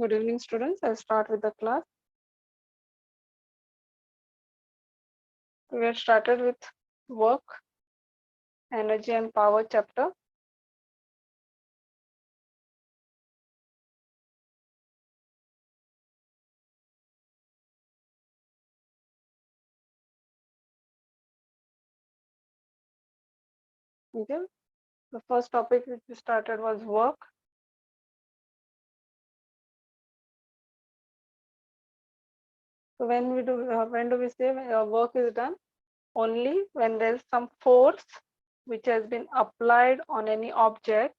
Good evening, students. I'll start with the class. We have started with work, energy and power chapter. Okay. The first topic which we started was work. So when do we say work is done? Only when there is some force which has been applied on any object.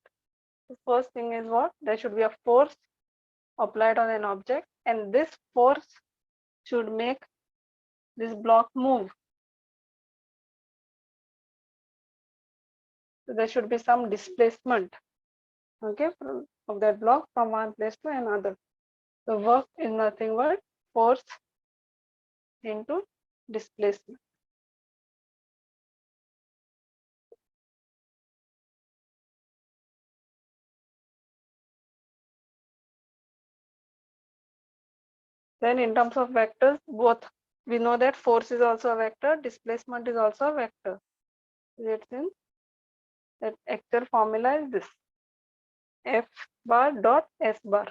The first thing is what? There should be a force applied on an object, and this force should make this block move. So there should be some displacement, okay, of that block from one place to another. The work is nothing but force into displacement. Then in terms of vectors, both we know that force is also a vector, displacement is also a vector. That means that actual formula is this: F bar dot S bar,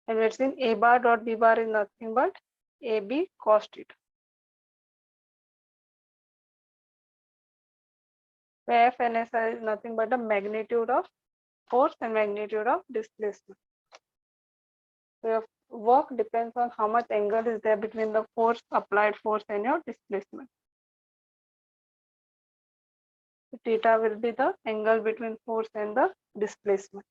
and it's in A bar dot B bar is nothing but AB cos theta. Where F and S is nothing but the magnitude of force and magnitude of displacement. So your work depends on how much angle is there between the force, applied force, and your displacement. So theta will be the angle between force and the displacement.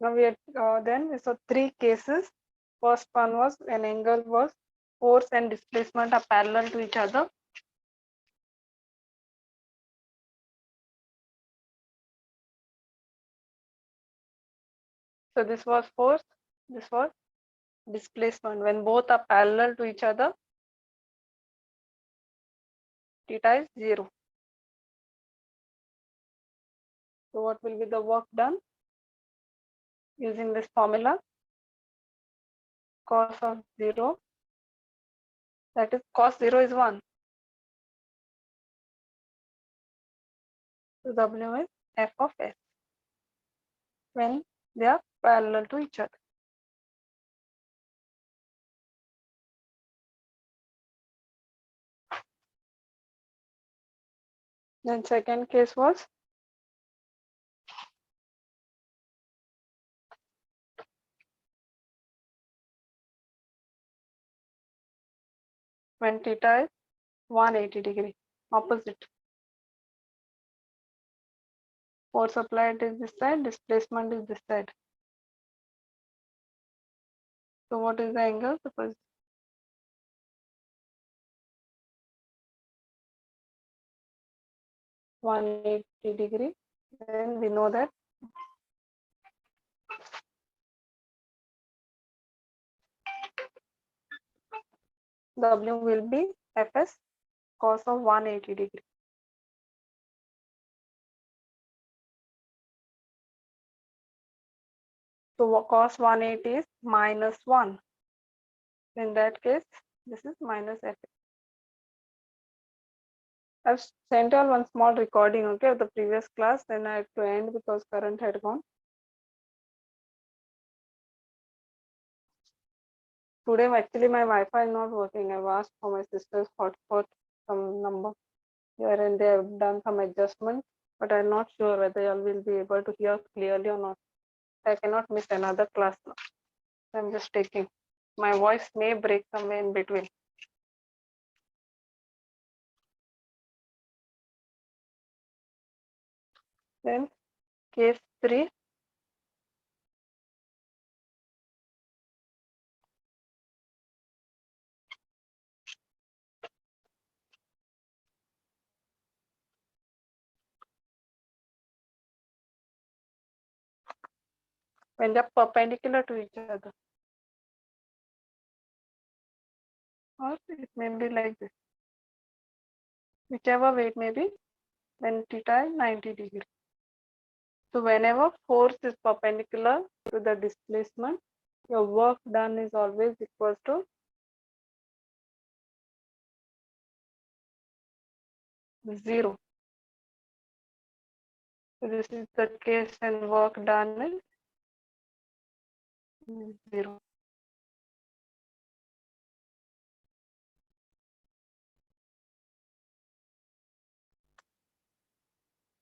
Now we had then we saw three cases. First one was an angle was force and displacement are parallel to each other. So this was force, this was displacement. When both are parallel to each other, theta is 0. So what will be the work done? Using this formula, cos of 0, that is cos 0 is 1. So W is F of S when they are parallel to each other. Then second case was when theta is 180 degree, opposite. Force applied is this side, displacement is this side. So what is the angle? Suppose 180 degree. Then we know that W will be Fs cos of 180 degree. So cos 180 is minus 1. In that case, this is minus F. I've sent all one small recording, okay, of the previous class. Then I had to end because current had gone. Today, actually, my Wi-Fi is not working. I've asked for my sister's hotspot, some number here, and they have done some adjustment. But I'm not sure whether y'all will be able to hear clearly or not. I cannot miss another class now. I'm just taking. My voice may break somewhere in between. Then case 3. when they're perpendicular to each other. Or it may be like this. Whichever way it may be, when theta is 90 degrees. So whenever force is perpendicular to the displacement, your work done is always equal to 0. So this is the case when work done is 0.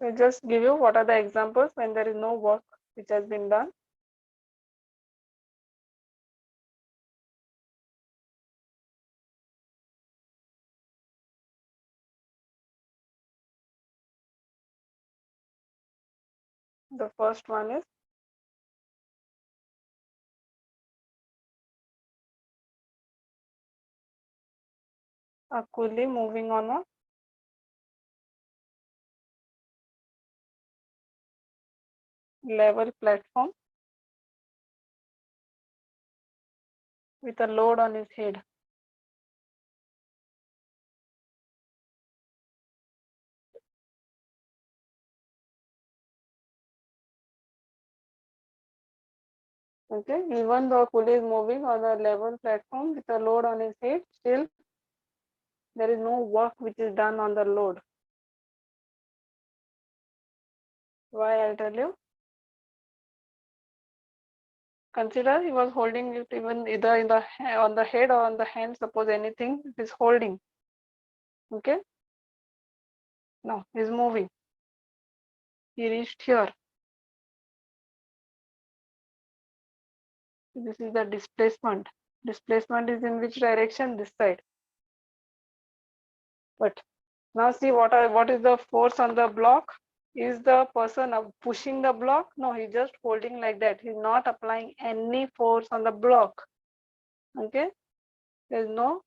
So just give you what are the examples when there is no work which has been done. The first one is a coolie moving on a level platform with a load on his head. Okay, even though coolie is moving on a level platform with a load on his head, still there is no work which is done on the load. Why? I'll tell you. Consider he was holding it even either in the on the head or on the hand. Suppose anything is holding. Okay. Now he's moving. He reached here. This is the displacement. Displacement is in which direction? This side. But now see what is the force on the block? Is the person pushing the block? No, he's just holding like that. He's not applying any force on the block. Okay, there's no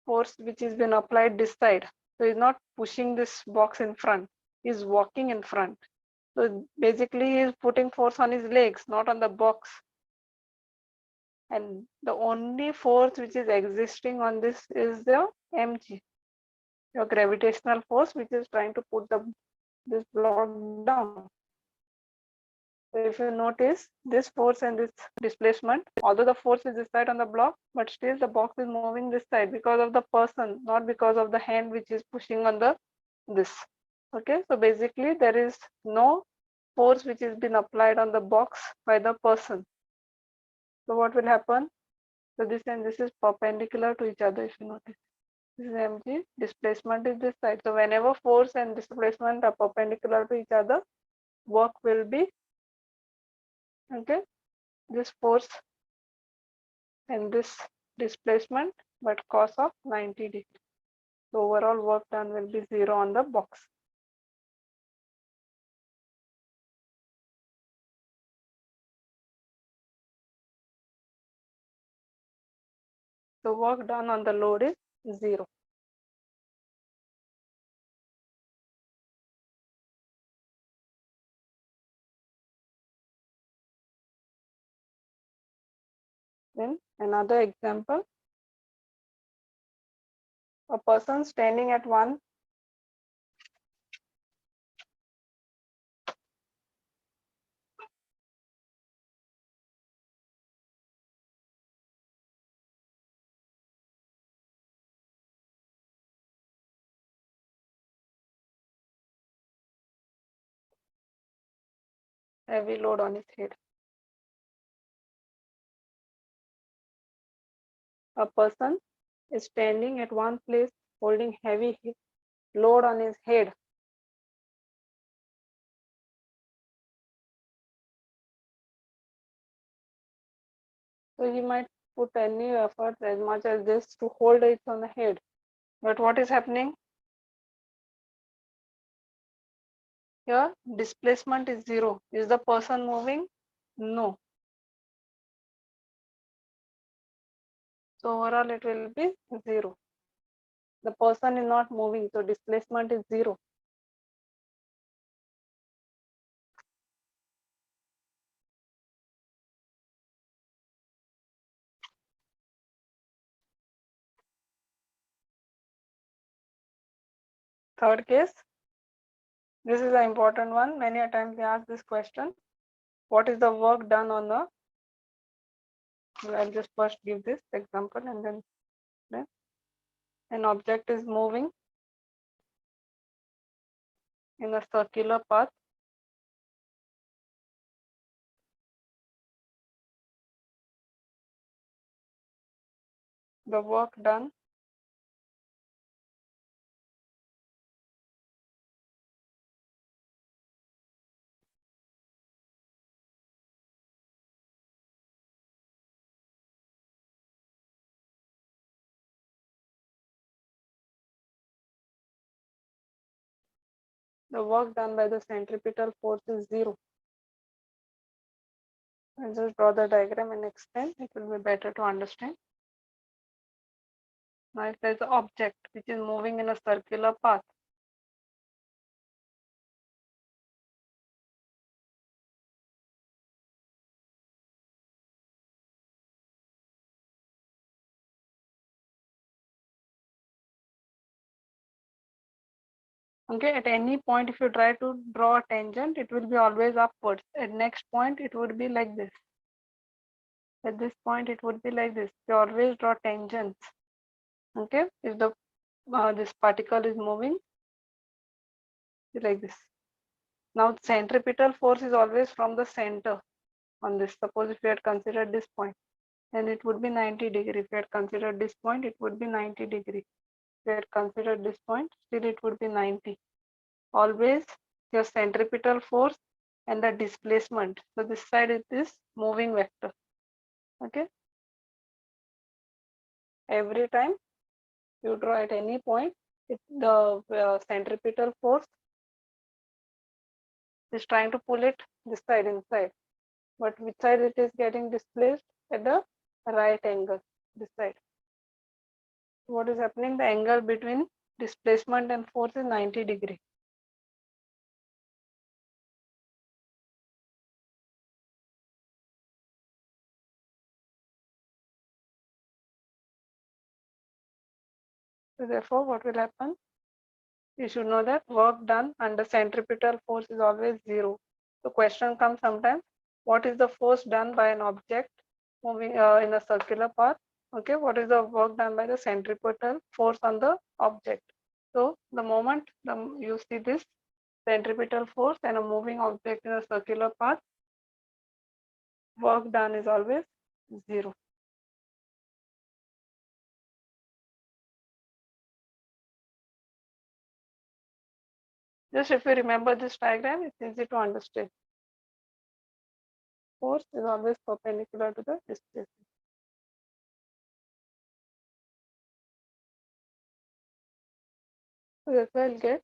force which has been applied this side. So he's not pushing this box in front. He's walking in front. So basically he's putting force on his legs, not on the box. And the only force which is existing on this is the mg, your gravitational force, which is trying to put this block down. So if you notice this force and this displacement, although the force is this side on the block, but still the box is moving this side because of the person, not because of the hand which is pushing on the this. Okay, so basically there is no force which has been applied on the box by the person. So what will happen? So this and this is perpendicular to each other, if you notice. This is mg, displacement is this side. So whenever force and displacement are perpendicular to each other, work will be, okay, this force and this displacement, but cos of 90 degrees. So overall work done will be 0 on the box. So work done on the load is 0. Then another example, a person standing at one heavy load on his head. A person is standing at one place holding heavy load on his head. So he might put any effort as much as this to hold it on the head. But what is happening? Here displacement is 0. Is the person moving? No. So overall it will be 0. The person is not moving, so displacement is 0. Third case, this is an important one. Many a times they ask this question. What is the work done on the, I'll just first give this example and then an object is moving in a circular path. The work done by the centripetal force is 0. I'll just draw the diagram and explain. It will be better to understand. Now if there is an object which is moving in a circular path, okay, at any point if you try to draw a tangent, it will be always upwards. At next point it would be like this. At this point it would be like this. You always draw tangents. Okay, if the this particle is moving like this. Now centripetal force is always from the center on this. Suppose if you had considered this point, then it would be 90 degree. If you had considered this point, it would be 90 degree. If you had considered this point, still it would be 90. Always your centripetal force and the displacement. So this side is this moving vector. Okay. Every time you draw at any point, the centripetal force is trying to pull it this side inside. But which side it is getting displaced? At the right angle, this side. What is happening? The angle between displacement and force is 90 degree. So therefore, what will happen? You should know that work done under centripetal force is always 0. The question comes sometimes, what is the force done by an object moving in a circular path? Okay, what is the work done by the centripetal force on the object? So the moment you see this centripetal force and a moving object in a circular path, work done is always 0. Just if you remember this diagram, it's easy to understand. Force is always perpendicular to the displacement. So that's why I'll get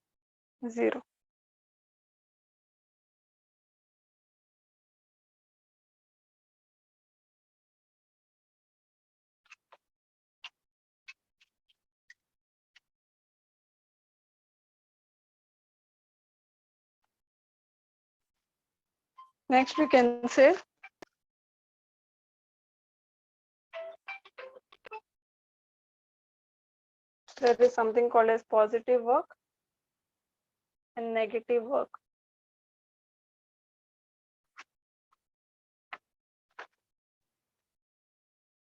0. Next we can say there is something called as positive work and negative work.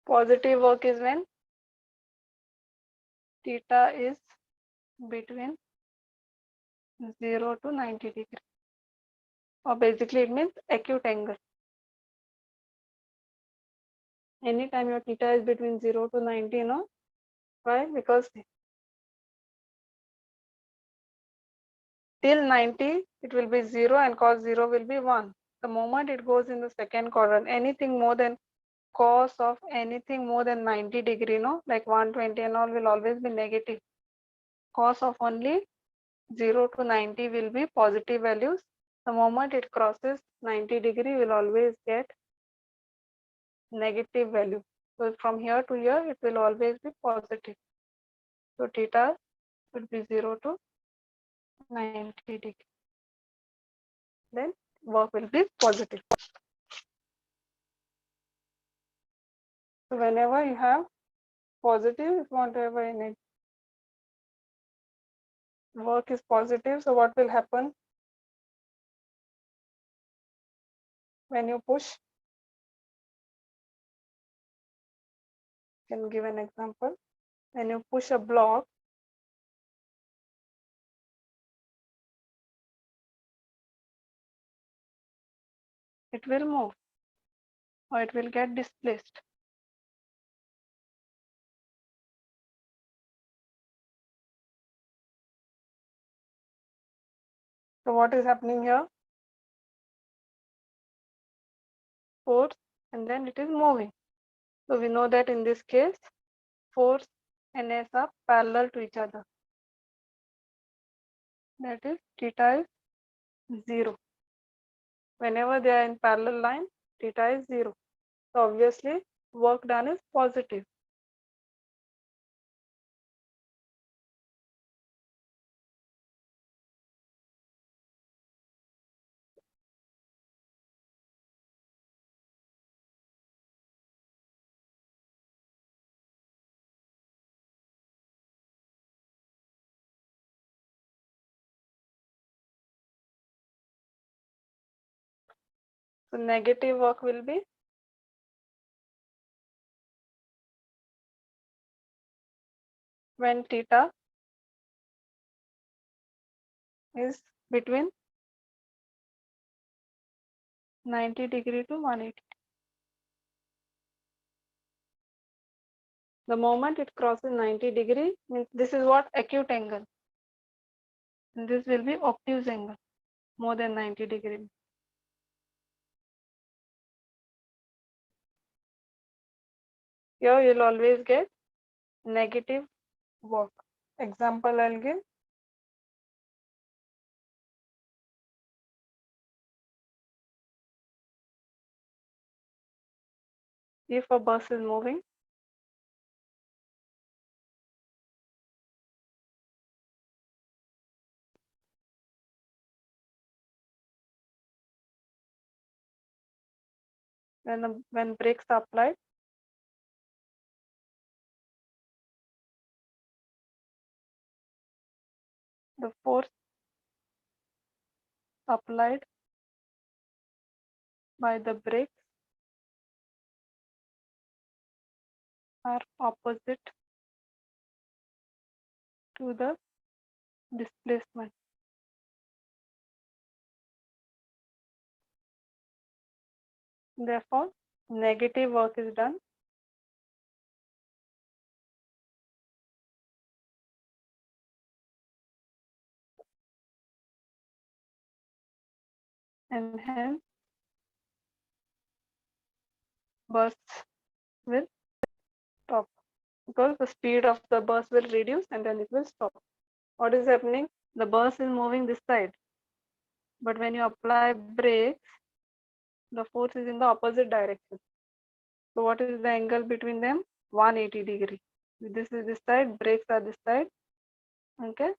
Positive work is when theta is between 0 to 90 degree, or basically it means acute angle. Anytime your theta is between 0 to 90, you know why? Because till 90 it will be 0 and cos 0 will be 1. The moment it goes in the second quadrant, anything more than cos of anything more than 90 degree, no, like 120 and all, will always be negative. Cos of only 0 to 90 will be positive values. The moment it crosses 90 degree, will always get negative value. So from here to here, it will always be positive. So theta would be 0 to 90 degree. Then work will be positive. So whenever you have positive, if you want to have a work is positive, so what will happen when you push? Can give an example. When you push a block, it will move or it will get displaced. So what is happening here? Force, and then it is moving. So we know that in this case, force and S are parallel to each other. That is theta is 0. Whenever they are in parallel line, theta is 0. So obviously work done is positive. So negative work will be when theta is between 90 degree to 180. The moment it crosses 90 degree, means this is what acute angle. And this will be obtuse angle, more than 90 degree. Here you'll always get negative work. Example I'll give. If a bus is moving, when brakes are applied, the force applied by the brakes are opposite to the displacement. Therefore, negative work is done and hence bus will stop because the speed of the bus will reduce and then it will stop. What is happening? The bus is moving this side, but when you apply brakes, the force is in the opposite direction. So what is the angle between them? 180 degree. This is this side, brakes are this side. Okay,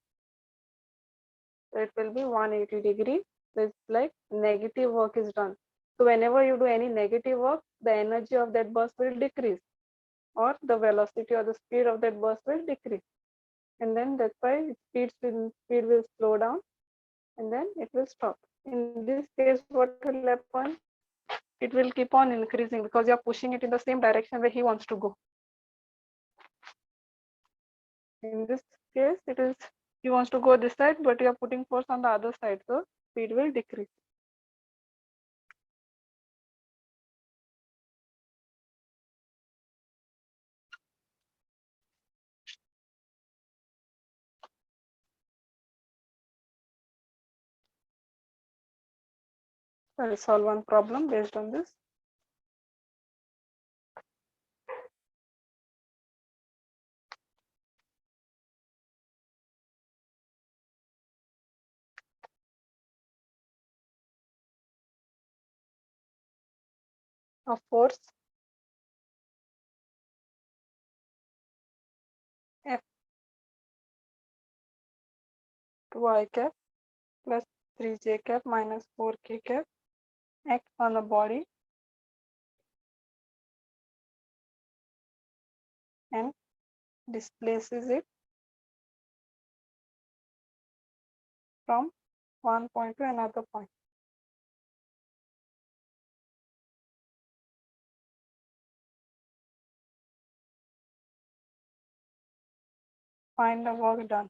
so it will be 180 degree. So it's like negative work is done. So whenever you do any negative work, the energy of that bus will decrease, or the velocity or the speed of that bus will decrease, and then that's why speed will slow down, and then it will stop. In this case, what will happen? It will keep on increasing because you are pushing it in the same direction where he wants to go. In this case, it is he wants to go this side, but you are putting force on the other side, so speed will decrease. I will solve one problem based on this. A force F to I cap plus 3j cap minus 4k cap acts on the body and displaces it from one point to another point. Find the work done.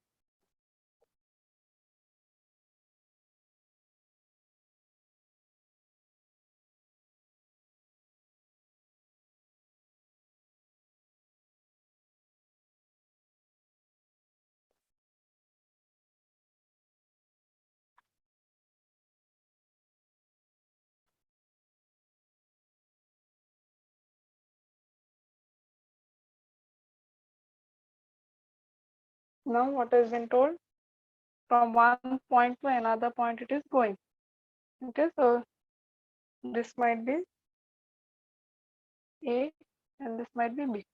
Now what has been told? From one point to another point it is going. Okay, so this might be A and this might be B.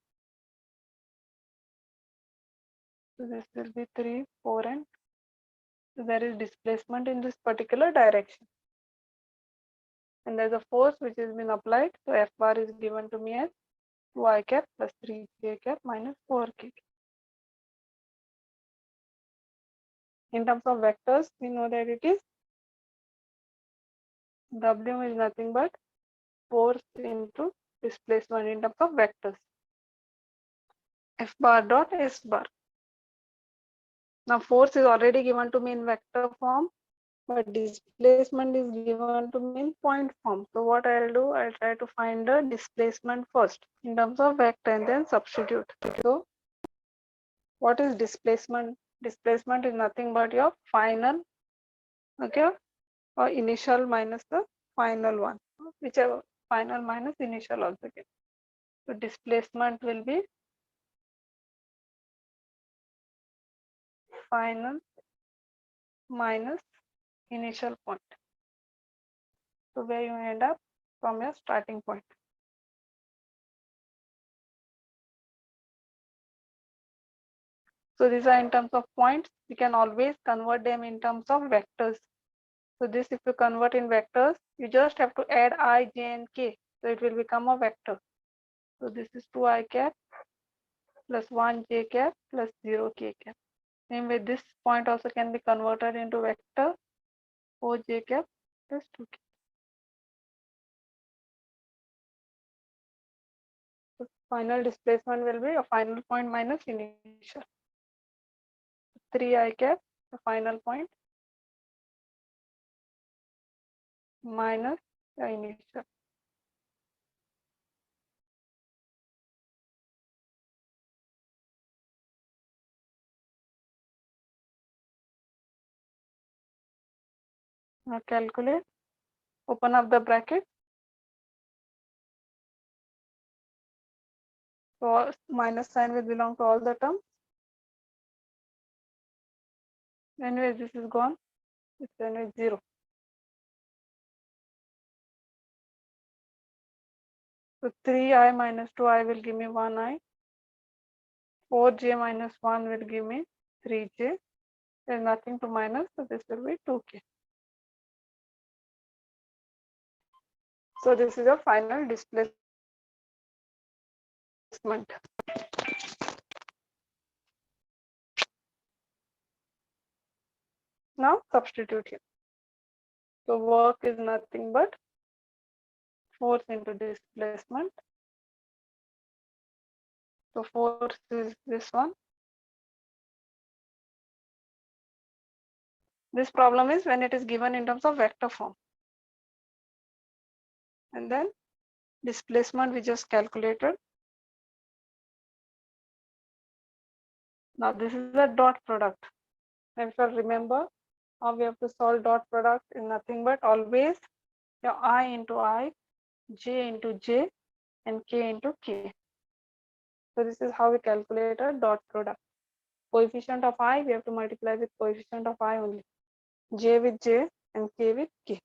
So this will be 3, 4 and so there is displacement in this particular direction. And there's a force which has been applied. So F bar is given to me as 2i cap plus 3j cap minus 4k. In terms of vectors, we know that it is W is nothing but force into displacement in terms of vectors. F bar dot S bar. Now force is already given to me in vector form, but displacement is given to me in point form. So what I'll do, I'll try to find the displacement first in terms of vector and then substitute. So what is displacement? Displacement is nothing but your final, okay, or initial minus the final one, whichever final minus initial also get. So displacement will be final minus initial point. So where you end up from your starting point. So these are in terms of points. We can always convert them in terms of vectors. So this, if you convert in vectors, you just have to add I, j and k. So it will become a vector. So this is 2i cap plus 1j cap plus 0k cap. Same way this point also can be converted into vector 4j cap plus 2k. So final displacement will be a final point minus initial. 3i cap, the final point, minus the initial. Now calculate, open up the bracket. So minus sign will belong to all the terms. Anyway, this is gone. It's anyway 0. So 3i minus 2i will give me 1i. 4j minus 1 will give me 3j. There's nothing to minus, so this will be 2k. So this is a final displacement. Now substitute here. So work is nothing but force into displacement. So force is this one. This problem is when it is given in terms of vector form. And then displacement we just calculated. Now this is a dot product. And if you remember how we have to solve dot product is nothing but always your I into I, j into j, and k into k. So this is how we calculate a dot product. Coefficient of I we have to multiply with coefficient of I only. J with j and k with k.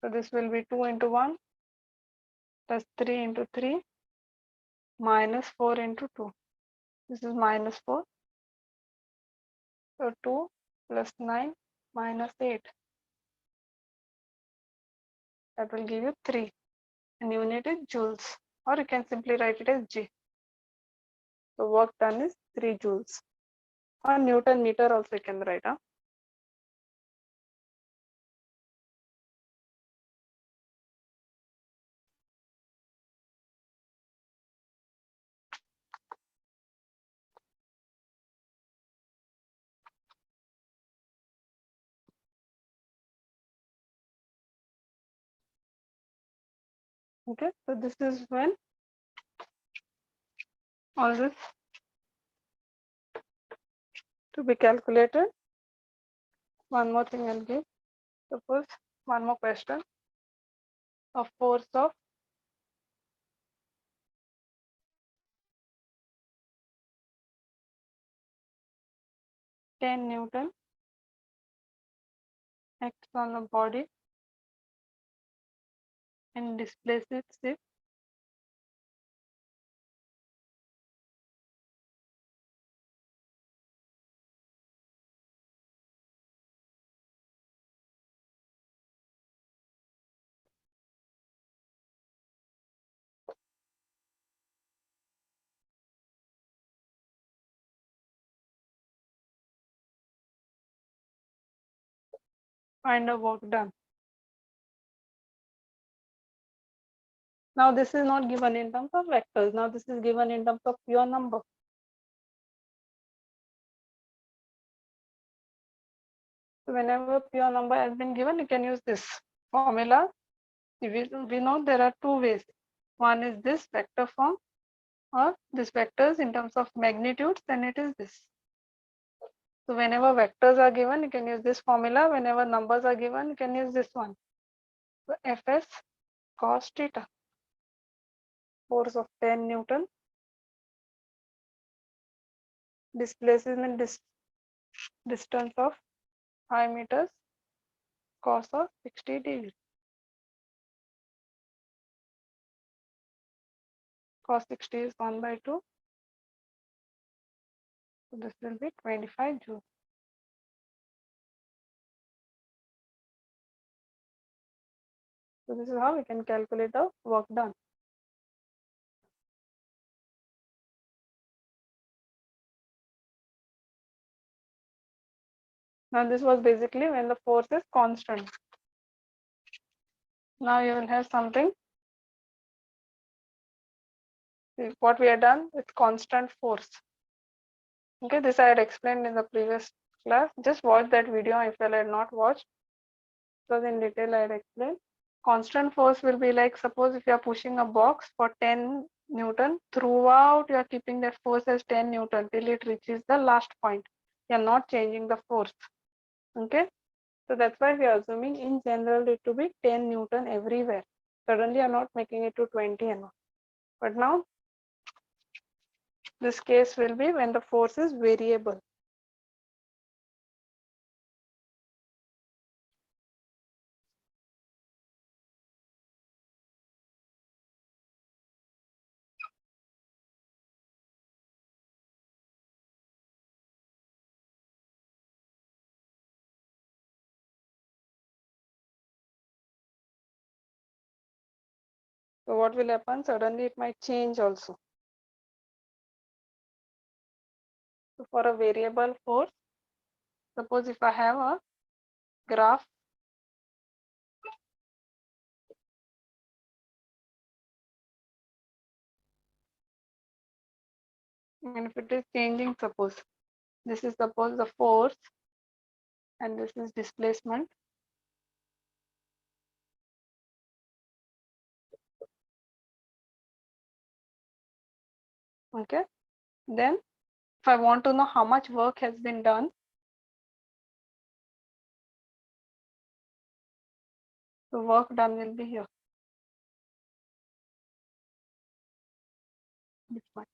So this will be 2 into 1 plus 3 into 3 minus 4 into 2. This is minus 4. So 2 plus 9 minus 8. That will give you 3. And unit is joules. Or you can simply write it as J. So work done is 3 joules. Or Newton meter also you can write. Okay, so this is when all this to be calculated. One more thing I'll give. Suppose one more question. A force of 10 Newton acts on a body and displaces it find a work done. Now this is not given in terms of vectors. Now this is given in terms of pure number. So whenever pure number has been given, you can use this formula. We know there are two ways. One is this vector form, or this vectors in terms of magnitudes, then it is this. So whenever vectors are given, you can use this formula. Whenever numbers are given, you can use this one. So Fs cos theta, force of 10 Newton, displacement distance of 5 meters, cos of 60 degrees. Cos 60 is 1 by 2. So this will be 25 joules. So this is how we can calculate the work done. Now this was basically when the force is constant. Now you will have something. What we have done with constant force. Okay, this I had explained in the previous class. Just watch that video if you had not watched. Because in detail I had explained. Constant force will be like, suppose if you are pushing a box for 10 Newton, throughout you are keeping that force as 10 Newton till it reaches the last point. You are not changing the force. Okay, so that's why we are assuming in general it to be 10 Newton everywhere. Suddenly you are not making it to 20 and all. But now this case will be when the force is variable. So what will happen? Suddenly it might change also. So for a variable force, suppose if I have a graph and if it is changing, suppose this is suppose the force and this is displacement. Okay, then if I want to know how much work has been done, the work done will be here. This much.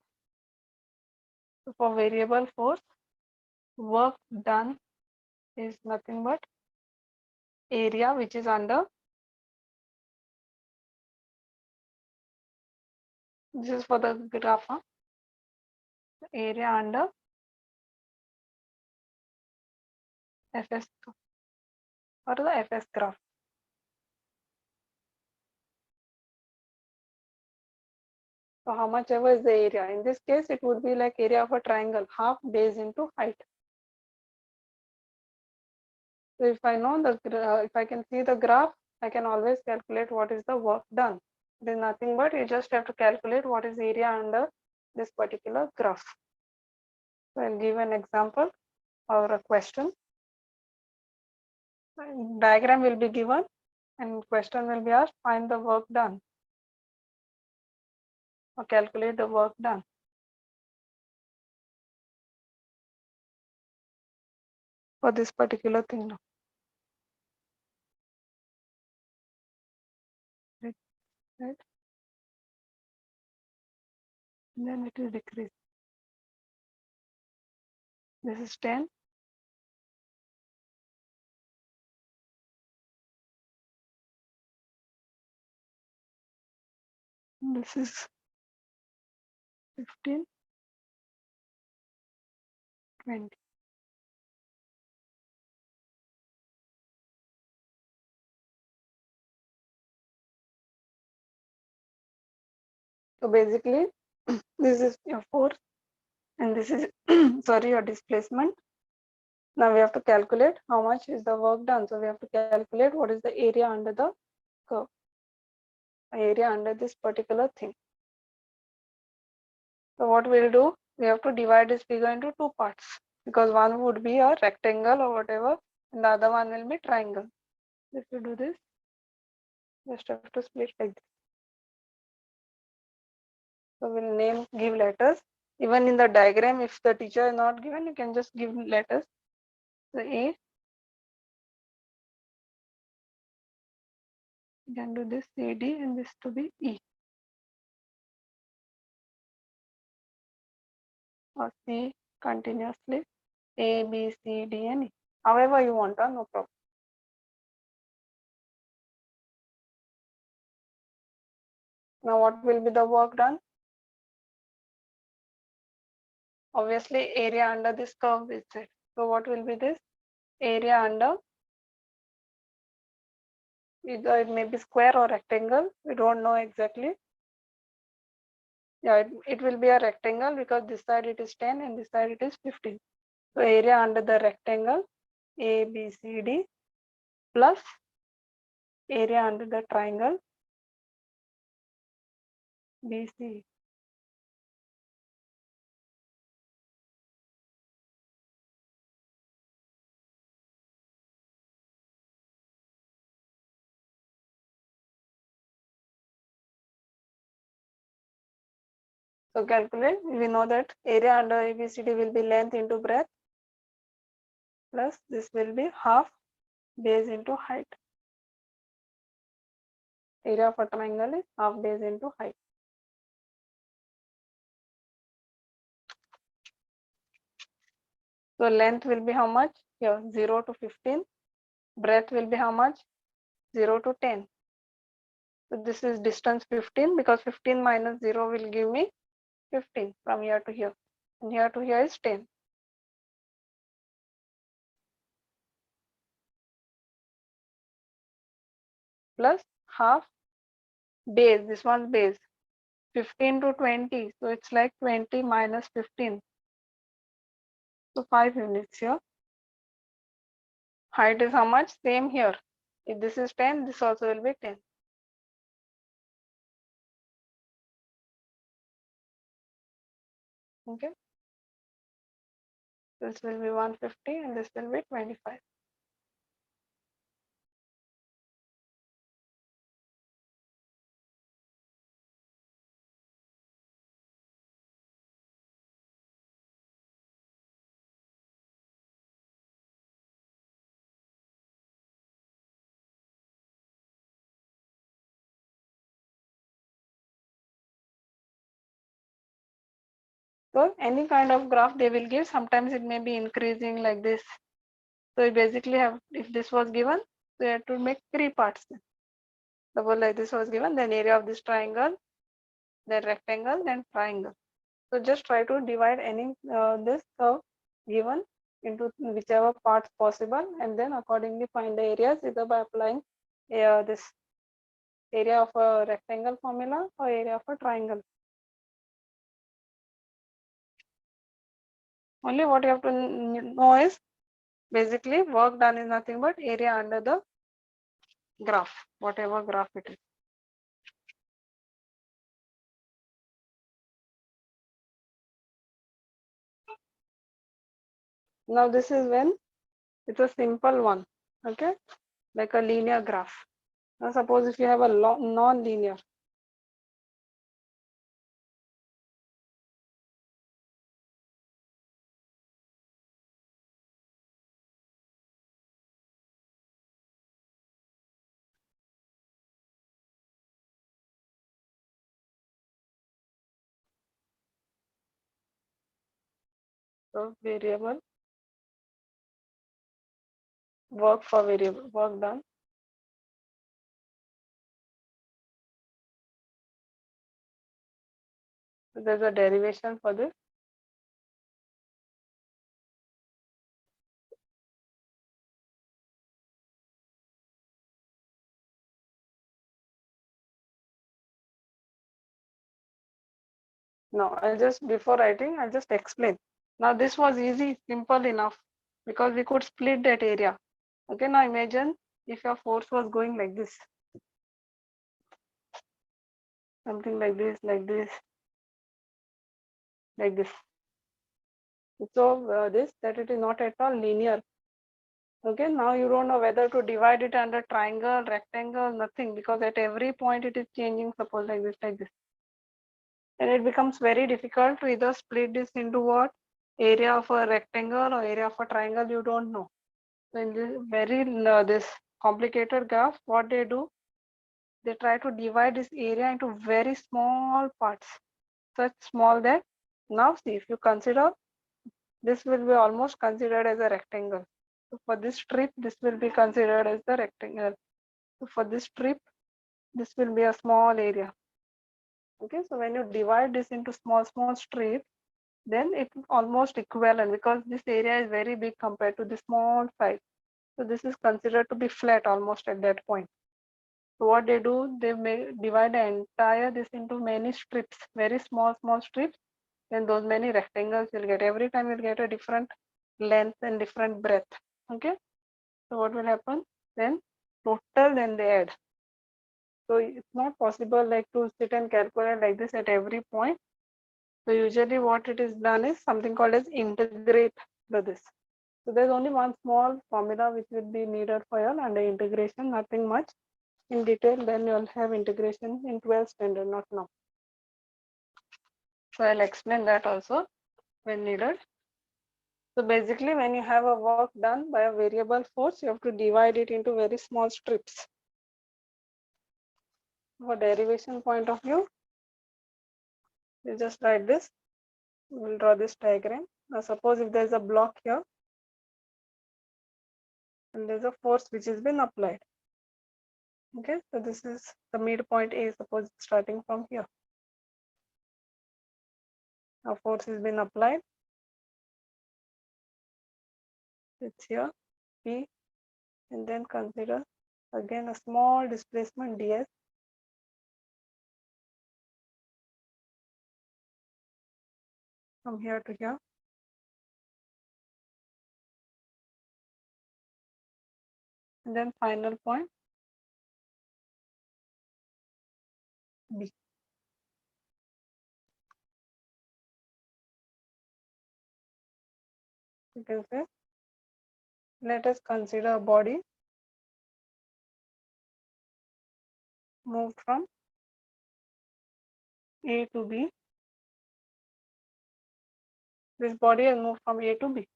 So for variable force, work done is nothing but area which is under, this is for the graph, area under Fs or the Fs graph. So So how much ever is the area? In this case, it would be like area of a triangle, half base into height. So if I know if I can see the graph, I can always calculate what is the work done. It is nothing but you just have to calculate what is area under this particular graph. So I'll give an example or a question. Diagram will be given and question will be asked, find the work done or calculate the work done. For this particular thing now. Right? Then it will decrease. This is 10. This is 15, 20. So basically, this is your force and this is sorry, your displacement. Now we have to calculate how much is the work done. So we have to calculate what is the area under the curve, area under this particular thing. So what we'll do, we have to divide this figure into two parts because one would be a rectangle or whatever and the other one will be triangle. If you do this, just have to split like this. So we'll give letters. Even in the diagram, if the teacher is not given, you can just give letters. So A, you can do this CD and this to be E. Or C continuously, A, B, C, D, and E. However you want, no problem. Now what will be the work done? Obviously area under this curve is it. So what will be this? Area under, either it may be square or rectangle, we don't know exactly. Yeah, it will be a rectangle because this side it is 10 and this side it is 15. So area under the rectangle A, B, C, D plus area under the triangle B, C. So calculate, we know that area under ABCD will be length into breadth plus this will be half base into height. Area of a triangle is half base into height. So length will be how much? Here 0 to 15. Breadth will be how much? 0 to 10. So this is distance 15 because 15 minus 0 will give me 15 from here to here. And here to here is 10. Plus half base, this one's base, 15 to 20. So it's like 20 minus 15. So 5 units here. Height is how much? Same here. If this is 10, this also will be 10. Okay. This will be 150 and this will be 25. So any kind of graph they will give, sometimes it may be increasing like this. So you basically have, if this was given, so you have to make 3 parts. Suppose like this was given, then area of this triangle, then rectangle, then triangle. So just try to divide any this curve given into whichever parts possible and then accordingly find the areas either by applying this area of a rectangle formula or area of a triangle. Only what you have to know is basically work done is nothing but area under the graph, whatever graph it is. Now this is when it's a simple one, okay, like a linear graph. Now suppose if you have a non-linear, so variable work for variable work done. So there's a derivation for this. No, I'll just before writing, I'll just explain. Now this was easy, simple enough because we could split that area. Okay, now imagine if your force was going like this, something like this, like this, like this. So this that it is not at all linear. Okay, now you don't know whether to divide it under triangle, rectangle, nothing, because at every point it is changing, suppose like this, like this. And it becomes very difficult to either split this into what? Area of a rectangle or area of a triangle, you don't know. So in this very this complicated graph, what they do, they try to divide this area into very small parts, such small that now see if you consider this will be almost considered as a rectangle. So for this strip, this will be considered as the rectangle. So for this strip, this will be a small area. Okay, so when you divide this into small strips, then it's almost equivalent because this area is very big compared to the small size. So this is considered to be flat almost at that point. So what they do, they may divide the entire this into many strips, very small strips. Then those many rectangles you'll get. Every time you'll get a different length and different breadth. Okay. So what will happen? Then total, then they add. So it's not possible like to sit and calculate like this at every point. So usually what it is done is something called as integrate this. So there's only one small formula which will be needed for your under integration, nothing much in detail. Then you'll have integration in 12th standard, not now. So I'll explain that also when needed. So basically when you have a work done by a variable force, you have to divide it into very small strips. For derivation point of view, you just write this. We'll draw this diagram. Now suppose if there's a block here and there's a force which has been applied. Okay, so this is the midpoint A, suppose it's starting from here. Now force has been applied. It's here, P, and then consider again a small displacement ds from here to here. And then final point B. You can say, let us consider a body moved from A to B. This body has moved from A to B.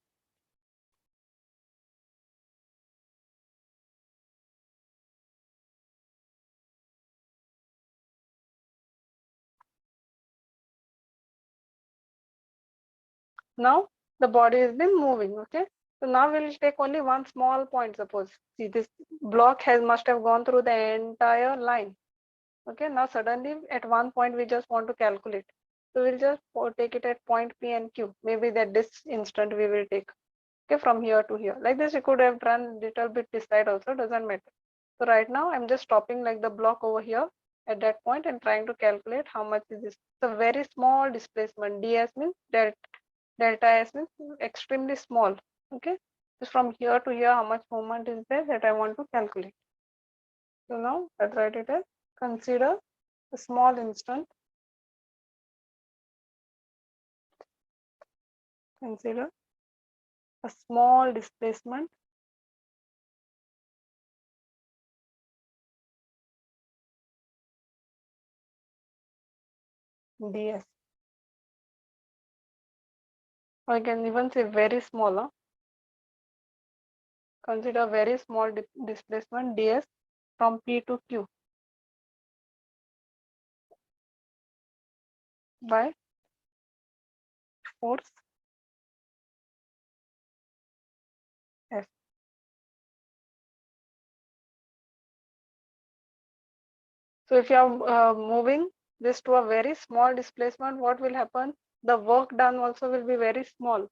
Now the body has been moving. Okay, so now we'll take only one small point. Suppose see this block must have gone through the entire line. Okay, now suddenly at one point we just want to calculate. So we'll just take it at point P and Q. Maybe that this instant we will take. Okay, from here to here. Like this, you could have done little bit this side also, doesn't matter. So right now I'm just stopping like the block over here at that point and trying to calculate how much is this. It's a very small displacement. ds means that delta S means extremely small. Okay, just from here to here, how much movement is there that I want to calculate. So now let's write it as consider a small instant. Consider a small displacement ds. Or you can even say very small. Consider very small displacement ds from P to Q by force F. So if you are moving this to a very small displacement, what will happen? The work done also will be very small.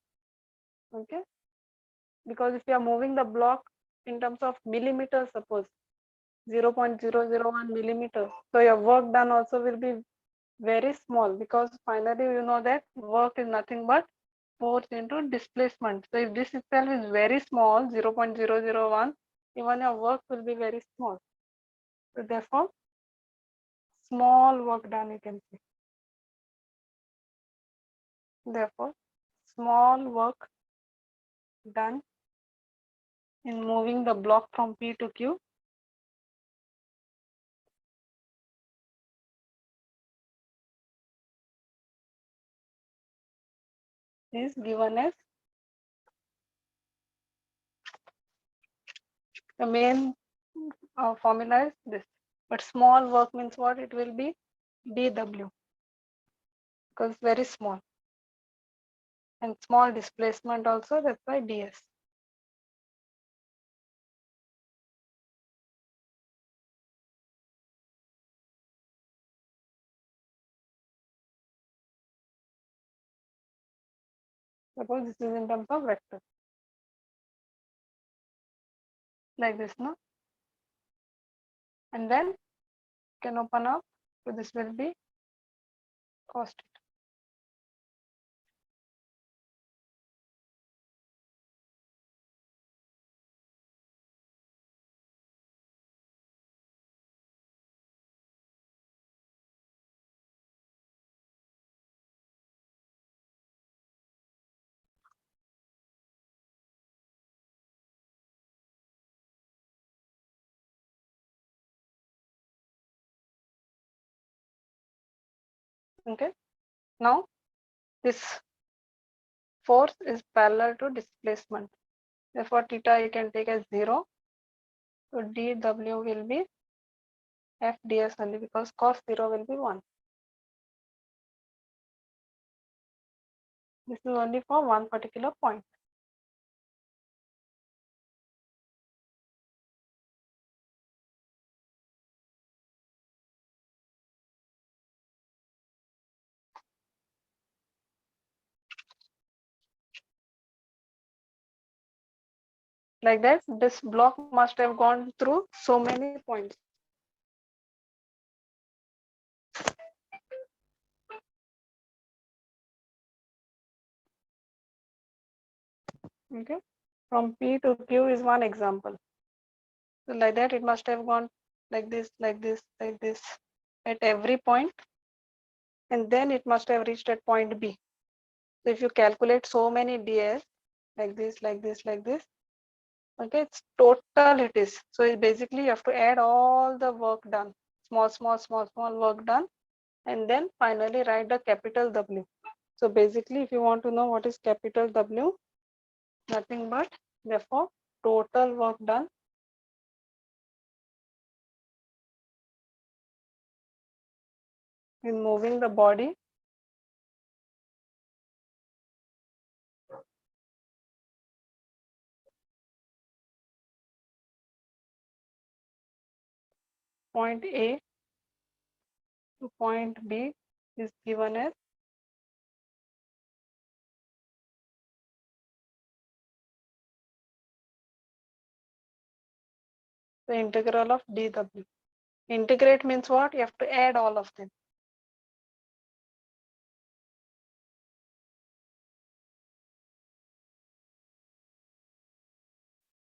Okay, because if you are moving the block in terms of millimeters, suppose 0.001 millimeters, so your work done also will be very small, because finally you know that work is nothing but force into displacement. So if this itself is very small, 0.001, even your work will be very small. So therefore, small work done, you can say. Therefore, small work done in moving the block from P to Q is given as the main formula is this. But small work means what? It will be dW, because very small, and small displacement also, that's why ds. Suppose this is in terms of vector, like this, no? And then can open up, so this will be cos theta. Okay, now this force is parallel to displacement, therefore theta you can take as 0, so dW will be f ds only, because cos 0 will be 1. This is only for one particular point. Like that, this block must have gone through so many points. Okay, from P to Q is one example. So like that, it must have gone like this, like this, like this, at every point, and then it must have reached at point B. So if you calculate so many ds, like this, like this, like this, okay, it's total it is. So it basically you have to add all the work done, small work done, and then finally write the capital W. So basically, if you want to know what is capital W, nothing but, therefore, total work done in moving the body point A to point B is given as the integral of dW. Integrate means what? You have to add all of them.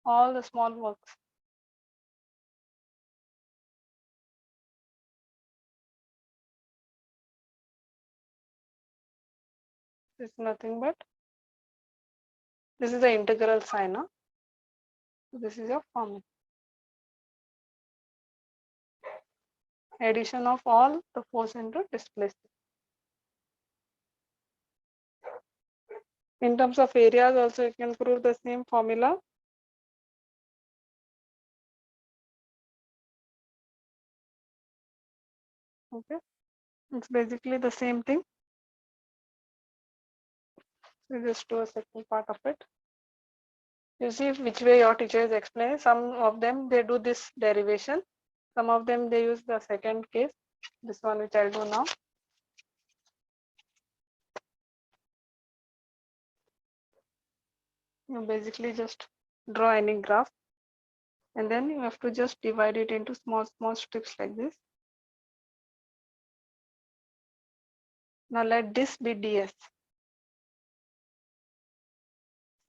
all the small works. It's nothing but this is the integral sign. Huh? So this is your formula. Addition of all the force into displacement. In terms of areas also you can prove the same formula. Okay, it's basically the same thing. So just do a second part of it. You see which way your teacher is explaining. Some of them they do this derivation. Some of them they use the second case. This one which I'll do now. You basically just draw any graph and then you have to just divide it into small strips like this. Now let this be ds.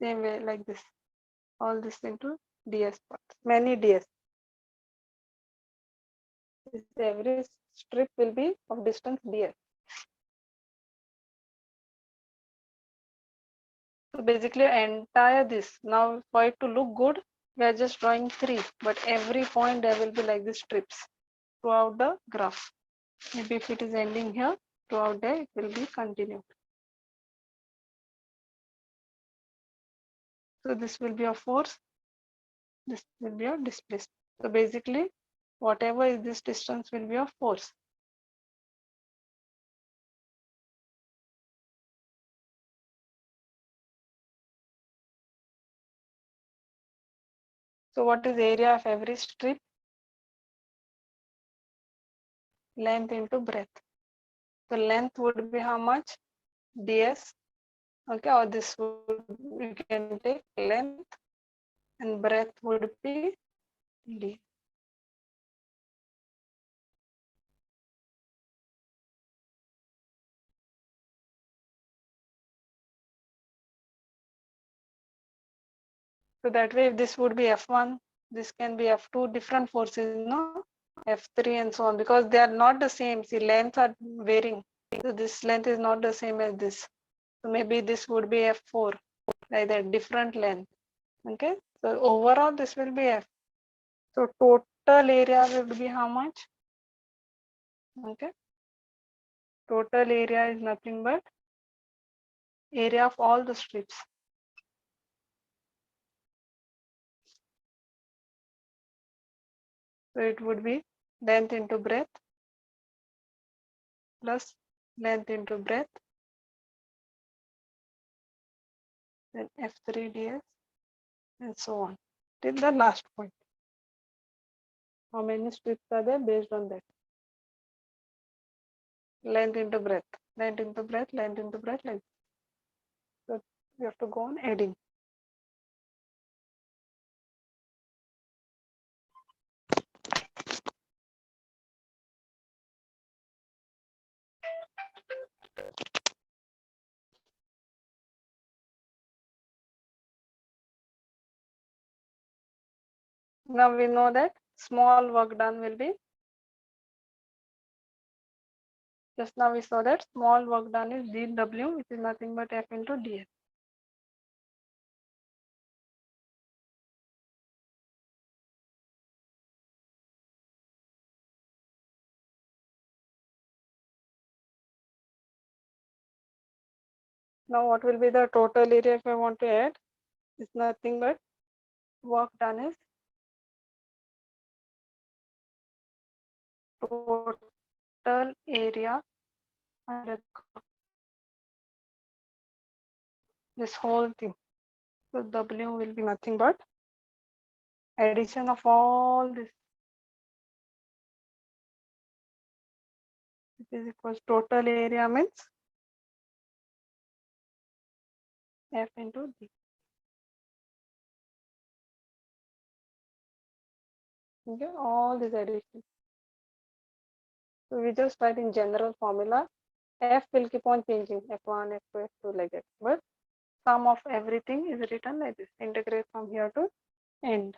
Same way like this. All this into ds parts. Many ds. Every strip will be of distance ds. So basically entire this. Now for it to look good, we are just drawing 3, but every point there will be like these strips throughout the graph. Maybe if it is ending here, throughout there it will be continued. So this will be a force, this will be a displacement. So basically whatever is this distance will be a force. So what is area of every strip? Length into breadth. So length would be how much? ds. Okay, or this would, we can take length and breadth would be d. So that way, if this would be F1, this can be F2, different forces, no? F3 and so on, because they are not the same. See, lengths are varying. So this length is not the same as this. So maybe this would be F4, like that, different length. Okay, so overall this will be F. So total area will be how much? Okay, total area is nothing but area of all the strips. So it would be length into breadth plus length into breadth, then F3 ds and so on till the last point. How many strips are there based on that? Length into breadth, length into breadth, length into breadth, length. So you have to go on adding. Now we know that small work done will be, just now we saw that small work done is dW, which is nothing but F into ds. Now what will be the total area if I want to add? It's nothing but work done is total area under this whole thing. So W will be nothing but addition of all this. It is equals total area means F into D. Okay, all these additions. So we just write in general formula. F will keep on changing, F1, F2, F2 like that. But sum of everything is written like this. Integrate from here to end.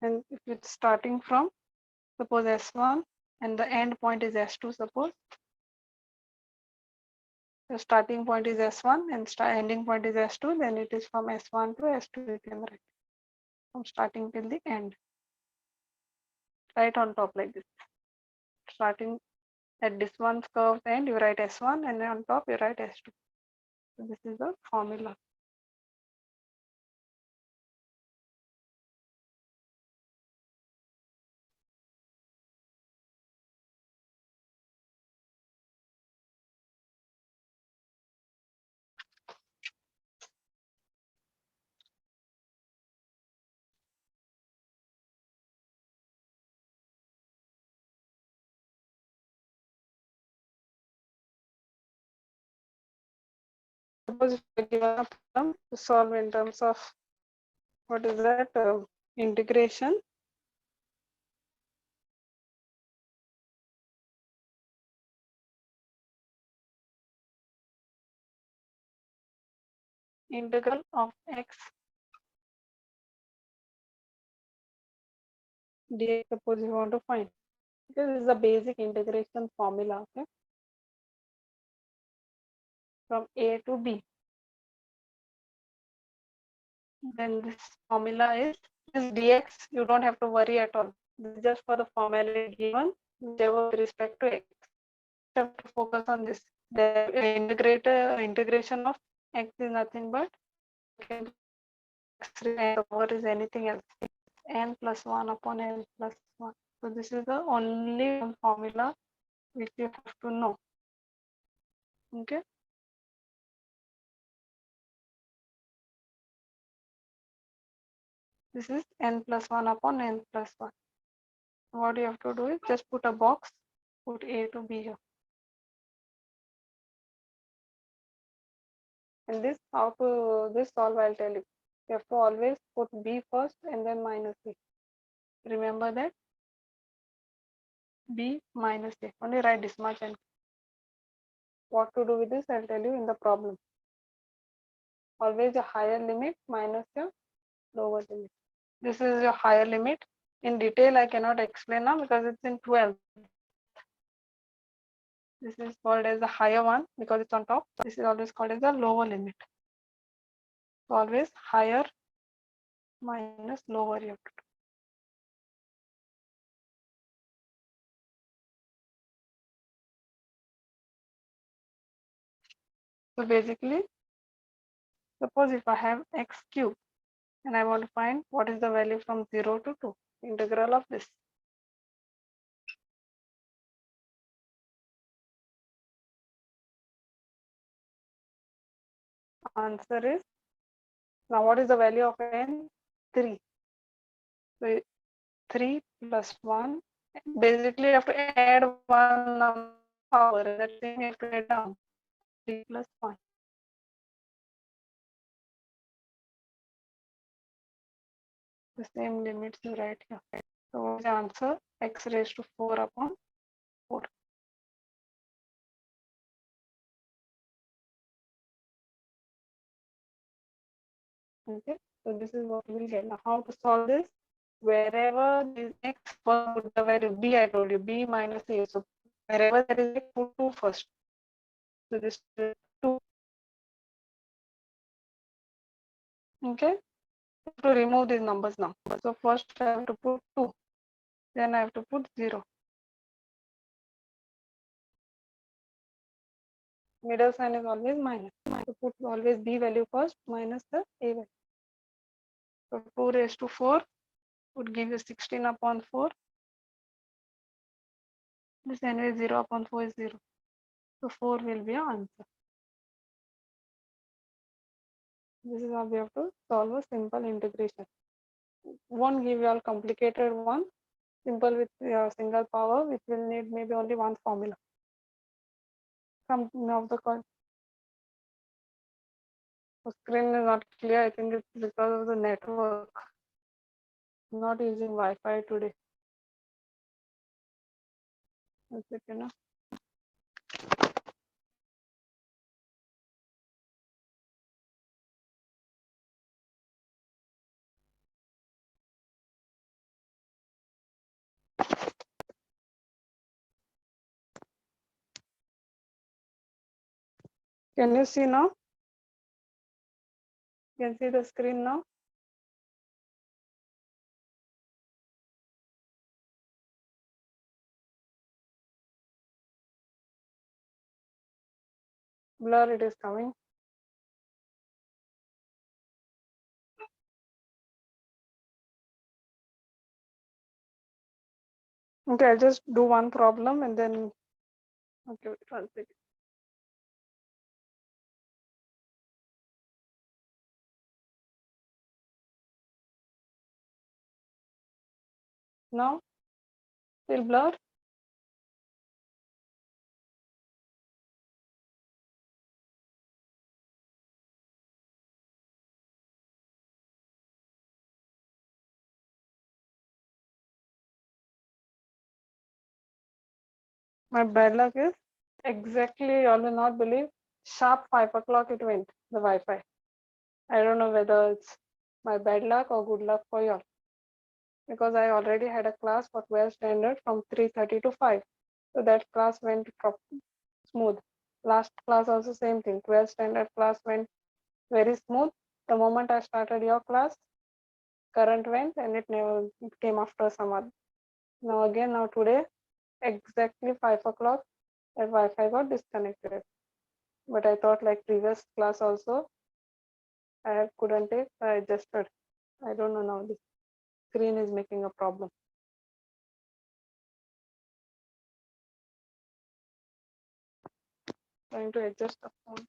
And if it's starting from, suppose S1 and the end point is S2, suppose the starting point is S1 and ending point is S2, then it is from S1 to S2 you can write, from starting till the end, right on top like this. Starting at this one's curve end, you write S1 and then on top you write S2. So this is the formula. Suppose if I give a problem to solve in terms of what is that integration, integral of x dx, suppose you want to find, this is the basic integration formula, okay, from a to b. Then this formula is this dx, you don't have to worry at all. This is just for the formality given, whichever with respect to x. You have to focus on this. The integration of x is nothing but x and over is anything else. N plus 1 upon n plus 1. So this is the only formula which you have to know. Okay. This is n plus 1 upon n plus 1. What you have to do is just put a box, put a to b here. And this, how to this solve, I'll tell you. You have to always put b first and then minus a. Remember that? B minus a. Only write this much, and what to do with this, I'll tell you in the problem. Always a higher limit minus your lower limit. This is your higher limit. In detail, I cannot explain now because it's in 12th. This is called as the higher one because it's on top. This is always called as the lower limit. So always higher minus lower you have to do. So basically, suppose if I have x cube and I want to find what is the value from 0 to 2, integral of this. Answer is, now what is the value of n? 3. So 3 plus 1. Basically, you have to add one number power. That thing you have to add down. 3 plus 1. The same limits you write here. So the answer x raised to 4 upon 4. Okay, so this is what we will get. Now, how to solve this? Wherever this x, put the value b, I told you b minus a. So wherever there is a, put 2 first. So this is 2. Okay, to remove these numbers now. So first I have to put 2, then I have to put 0. Middle sign is always minus. So put always b value first minus the a value. So 2 raised to 4 would give you 16 upon 4. This anyway 0 upon 4 is 0. So 4 will be our answer. This is how we have to solve a simple integration. Won't give you all complicated one. Simple with single power, which will need maybe only one formula. Some of the screen is not clear. I think it's because of the network. I'm not using Wi-Fi today. That's it, Can you see now? You can see the screen now? Blur it is coming. Okay, I'll just do one problem and then, okay, wait one second. Now, still blur? My bad luck is exactly, you all will not believe, sharp 5 o'clock it went, the Wi-Fi. I don't know whether it's my bad luck or good luck for you all. Because I already had a class for 12 standard from 3:30 to 5. So that class went smooth. Last class also same thing. 12 standard class went very smooth. The moment I started your class, current went and it came after some other. Now again, now today, exactly 5 o'clock, that Wi-Fi got disconnected. But I thought like previous class also, I couldn't take, I adjusted. I don't know now, the screen is making a problem. Trying to adjust the phone.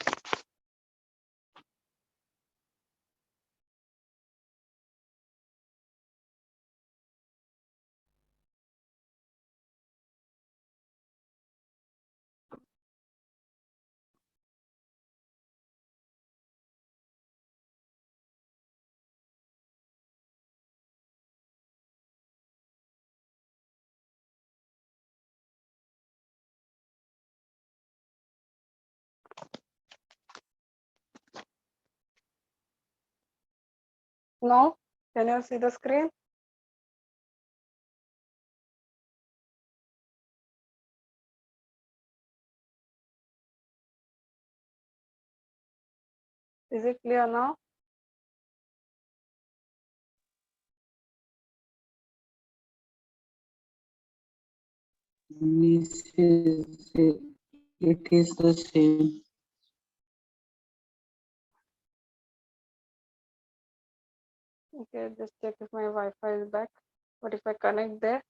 Now, can you see the screen? Is it clear now? It is the same. Okay, just check if my Wi-Fi is back. But if I connect there,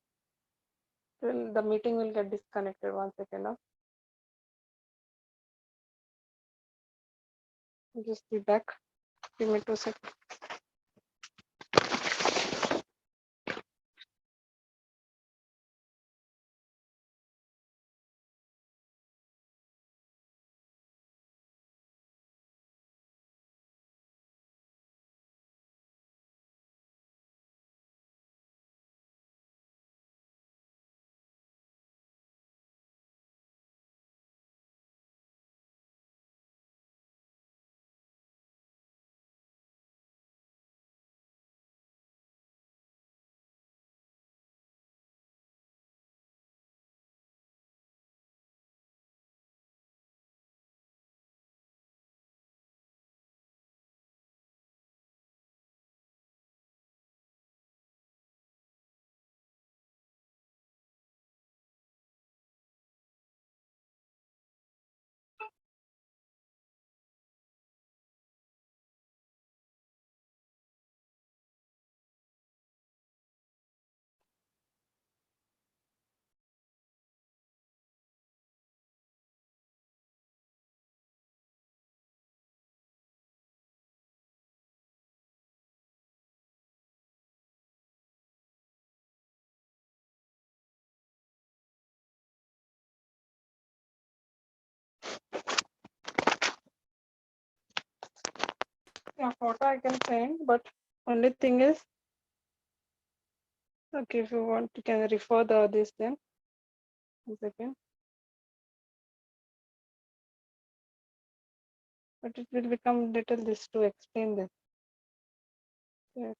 the meeting will get disconnected. 1 second now. Just be back. Give me 2 seconds. Yeah, photo I can send, but only thing is, okay, if you want, you can refer this then. 1 second. But it will become little this to explain this. Yeah.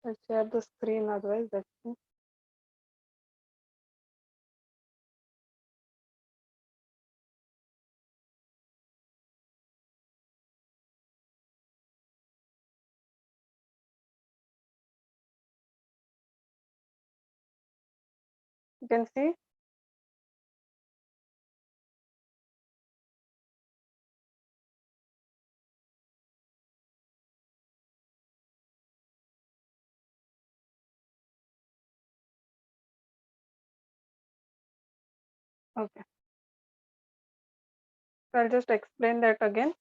I'll share the screen otherwise. That's it. You can see. Okay. So I'll just explain that again.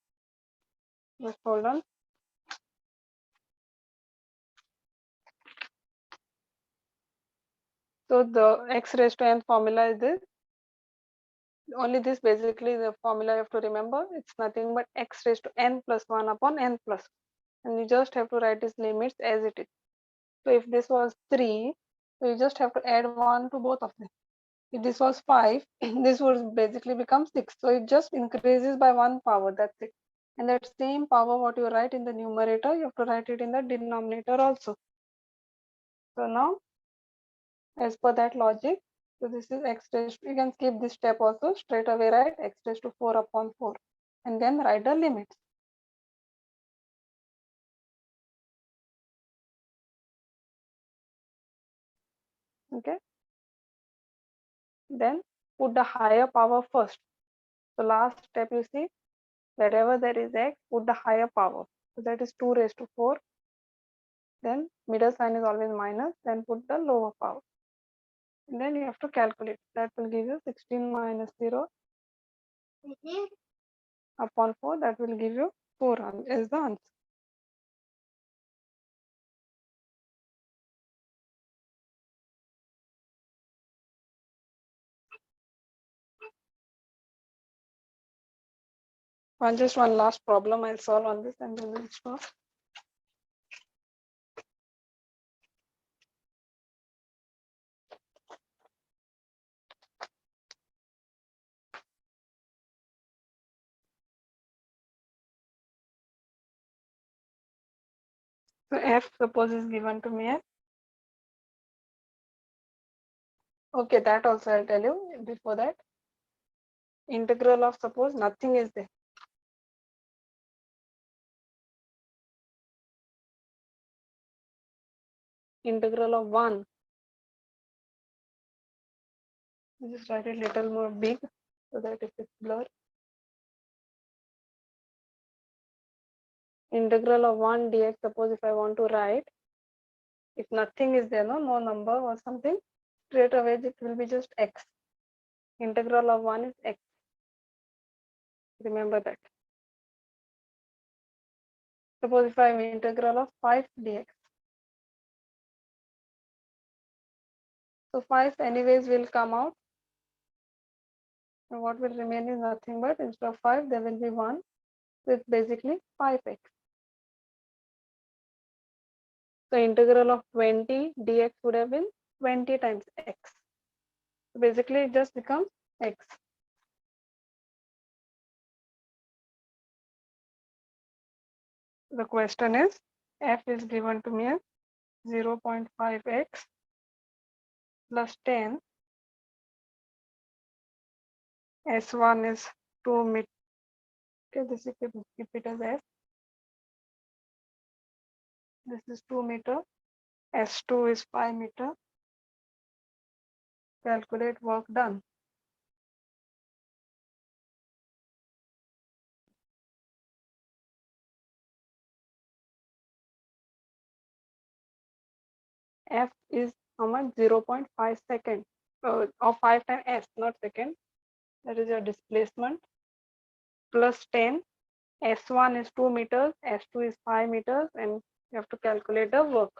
Just hold on. So the x raised to n formula is this. Only this basically the formula you have to remember. It's nothing but x raised to n plus 1 upon n plus 1. And you just have to write its limits as it is. So if this was 3, so you just have to add 1 to both of them. If this was 5, this would basically become 6. So it just increases by 1 power, that's it. And that same power what you write in the numerator, you have to write it in the denominator also. So now, as per that logic, so this is x raised to, you can skip this step also, straight away write x raised to 4 upon 4. And then write the limits. Okay. Then put the higher power first. So last step you see, wherever there is x, put the higher power. So that is 2 raised to 4. Then middle sign is always minus, then put the lower power. And then you have to calculate. That will give you 16 minus 0 upon 4. That will give you 4 is the answer. Just one last problem I'll solve on this and then we'll stop. So f suppose is given to me as, okay, that also I'll tell you before that. Integral of suppose nothing is there. Integral of 1. Just write it little more big so that if it's blur. Integral of 1 dx, suppose if I want to write, if nothing is there, no number or something, straight away it will be just x. Integral of 1 is x. Remember that. Suppose if I have integral of 5 dx. So 5 anyways will come out. So what will remain is nothing but instead of 5 there will be 1. So it's basically 5x. So integral of 20 dx would have been 20 times x. So basically it just becomes x. The question is f is given to me as 0.5x plus 10. S1 is 2 meter. Okay, this is keep it as S. This is 2 meter. S2 is 5 meter. Calculate work done. F is how much? 0.5 second. Or 5 times S, not second. That is your displacement. Plus 10. S1 is 2 meters. S2 is 5 meters. And you have to calculate the work.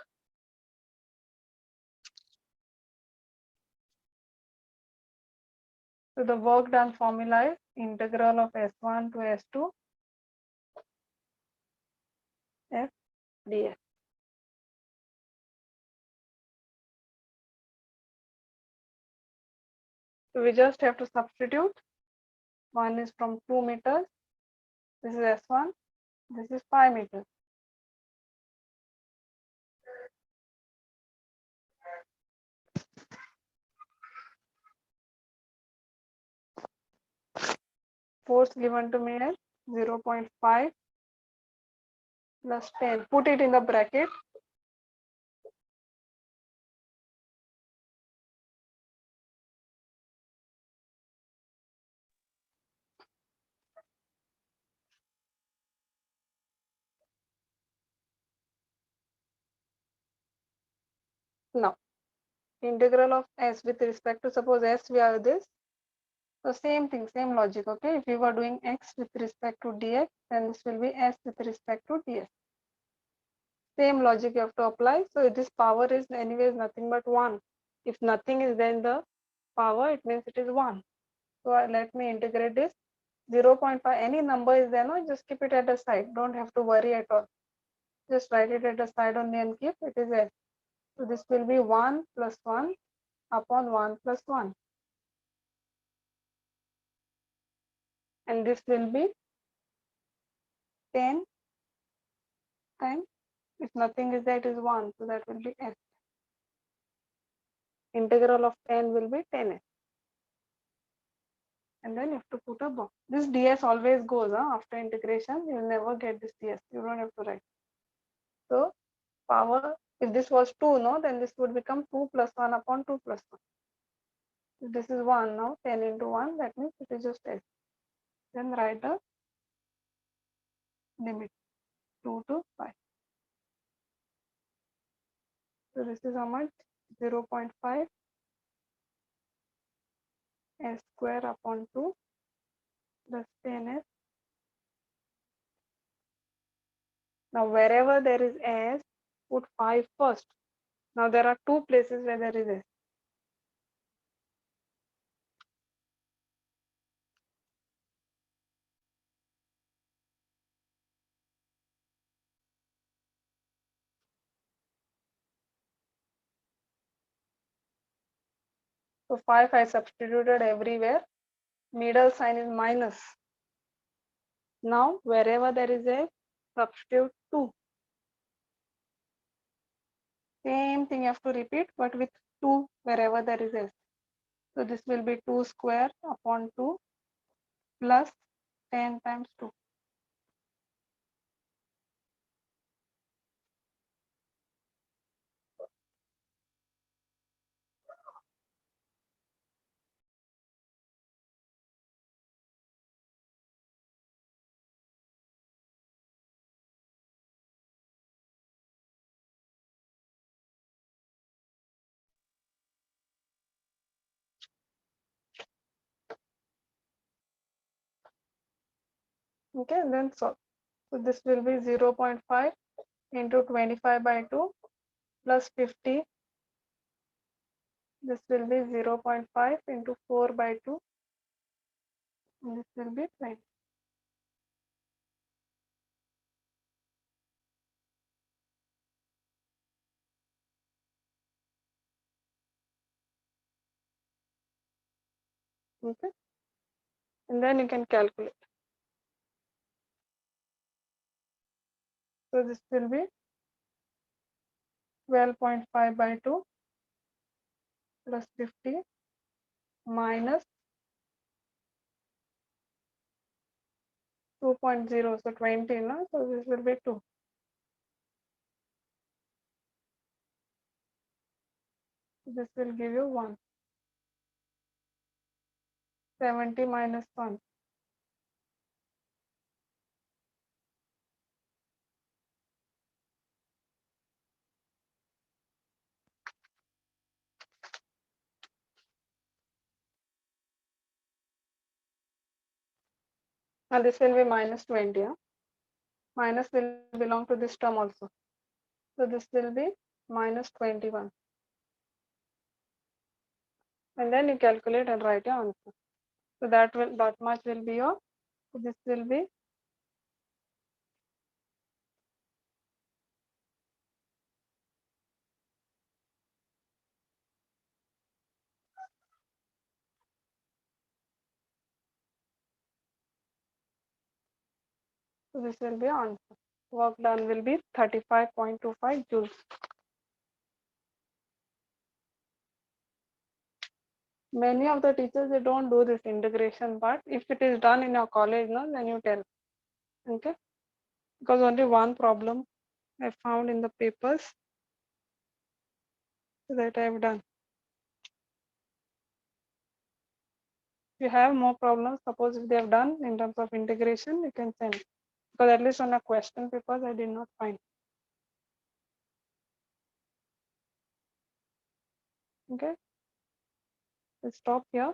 So the work done formula is integral of S1 to S2 F ds. So we just have to substitute. One is from 2 meters. This is S1. This is 5 meters. force given to me is 0.5 plus 10. Put it in the bracket. Now, integral of s with respect to, suppose s we have this. So same thing, same logic, okay? If we were doing x with respect to dx, then this will be s with respect to ds. Same logic you have to apply. So this power is anyways nothing but 1. If nothing is there in the power, it means it is 1. So let me integrate this. 0.5, any number is there, no? Just keep it at the side. Don't have to worry at all. Just write it at the side only and keep it is s. So this will be 1 plus 1 upon 1 plus 1. And this will be 10 times. If nothing is there, it is 1. So that will be s. Integral of 10 will be 10s. And then you have to put a box. This ds always goes after integration. You will never get this ds. You don't have to write. So power, if this was 2, no, then this would become 2 plus 1 upon 2 plus 1. If this is 1 now, 10 into 1, that means it is just s. Then write the limit 2 to 5. So this is how much? 0.5 s square upon 2 plus 10s. Now wherever there is s, put 5 first. Now there are 2 places where there is s. So 5 I substituted everywhere. Middle sign is minus. Now wherever there is a substitute 2. Same thing you have to repeat, but with 2 wherever there is s. So this will be 2 square upon 2 plus 10 times 2. Okay, and then solve. So this will be 0.5 into 25 by 2 plus 50. This will be 0.5 into 4 by 2. And this will be 20. Okay, and then you can calculate. So this will be 12.5 by 2 plus 50 minus 2.0, so 20, no? So this will be 2. This will give you 1. 70 minus 1. And this will be minus 20. Minus will belong to this term also. So this will be minus 21. And then you calculate and write your answer. So that much will be your, so this will be so this will be your answer. Work done will be 35.25 joules. Many of the teachers, they don't do this integration part. If it is done in your college, no, then you tell. Okay, because only one problem I found in the papers that I have done. If you have more problems, suppose if they have done in terms of integration, you can send. Because at least on a question papers, I did not find. Okay, let's stop here.